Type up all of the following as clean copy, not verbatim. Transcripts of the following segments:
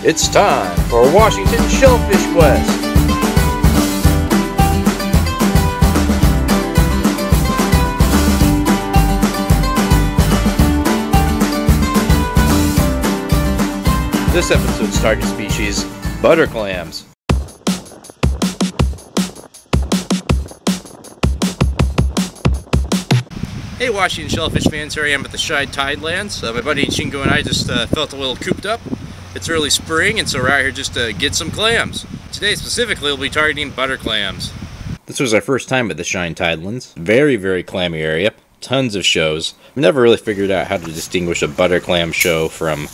It's time for Washington Shellfish Quest. This episode's target species, butter clams. Hey Washington Shellfish fans, here I am at the Shine Tidelands. My buddy Shingo and I just felt a little cooped up. It's early spring, and so we're out here just to get some clams. Today specifically we'll be targeting butter clams. This was our first time at the Shine Tidelands. Very, very clammy area. Tons of shows. I've never really figured out how to distinguish a butter clam show from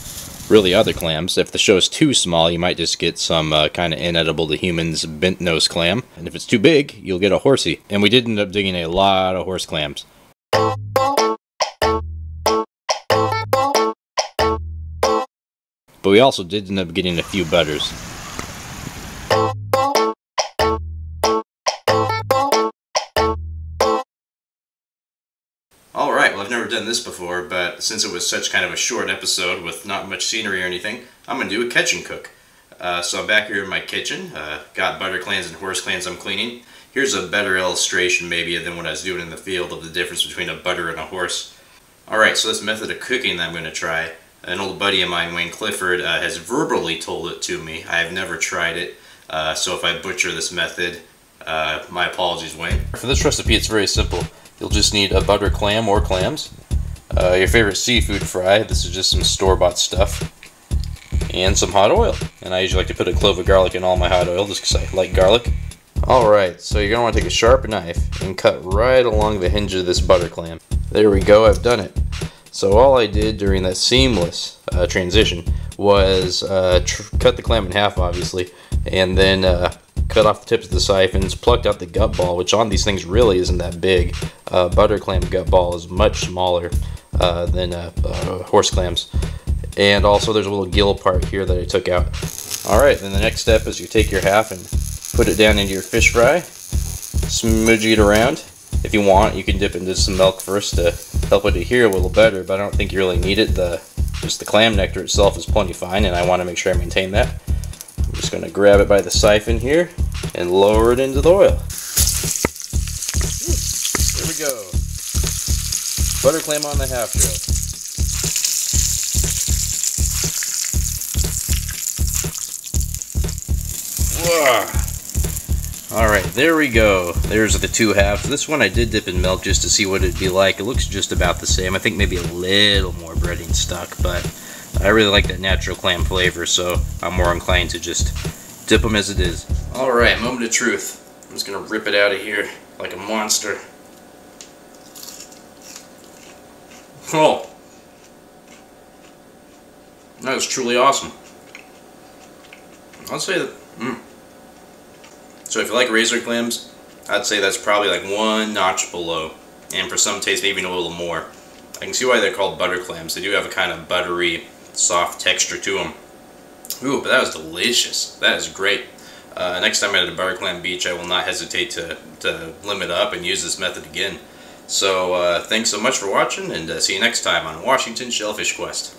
really other clams. If the show's too small, you might just get some kind of inedible to humans bent nose clam. And if it's too big, you'll get a horsey. And we did end up digging a lot of horse clams. But we also did end up getting a few butters. Alright, well I've never done this before, but since it was such kind of a short episode with not much scenery or anything, I'm going to do a catch and cook. So I'm back here in my kitchen, got butter clams and horse clams I'm cleaning. Here's a better illustration maybe than what I was doing in the field of the difference between a butter and a horse. Alright, so this method of cooking that I'm going to try, an old buddy of mine, Wayne Clifford, has verbally told it to me. I have never tried it, so if I butcher this method, my apologies, Wayne. For this recipe it's very simple. You'll just need a butter clam or clams, your favorite seafood fry, this is just some store-bought stuff, and some hot oil. And I usually like to put a clove of garlic in all my hot oil just because I like garlic. Alright, so you're going to want to take a sharp knife and cut right along the hinge of this butter clam. There we go, I've done it. So all I did during that seamless transition was cut the clam in half, obviously, and then cut off the tips of the siphons, plucked out the gut ball, which on these things really isn't that big. Butter clam gut ball is much smaller than horse clams. And also there's a little gill part here that I took out. Alright, then the next step is you take your half and put it down into your fish fry, smudge it around. If you want, you can dip into some milk first to help it adhere a little better, but I don't think you really need it. Just the clam nectar itself is plenty fine, and I want to make sure I maintain that. I'm just going to grab it by the siphon here and lower it into the oil. There we go. Butter clam on the half shell. Whoa. Alright, there we go. There's the two halves. This one I did dip in milk just to see what it'd be like. It looks just about the same. I think maybe a little more breading stuck, but I really like that natural clam flavor, so I'm more inclined to just dip them as it is. Alright, moment of truth. I'm just going to rip it out of here like a monster. Oh! That was truly awesome. I'll say that... So if you like razor clams, I'd say that's probably like one notch below. And for some taste, maybe even a little more. I can see why they're called butter clams. They do have a kind of buttery, soft texture to them. Ooh, but that was delicious. That is great. Next time I'm at a butter clam beach, I will not hesitate to limit up and use this method again. So thanks so much for watching, and see you next time on Washington Shellfish Quest.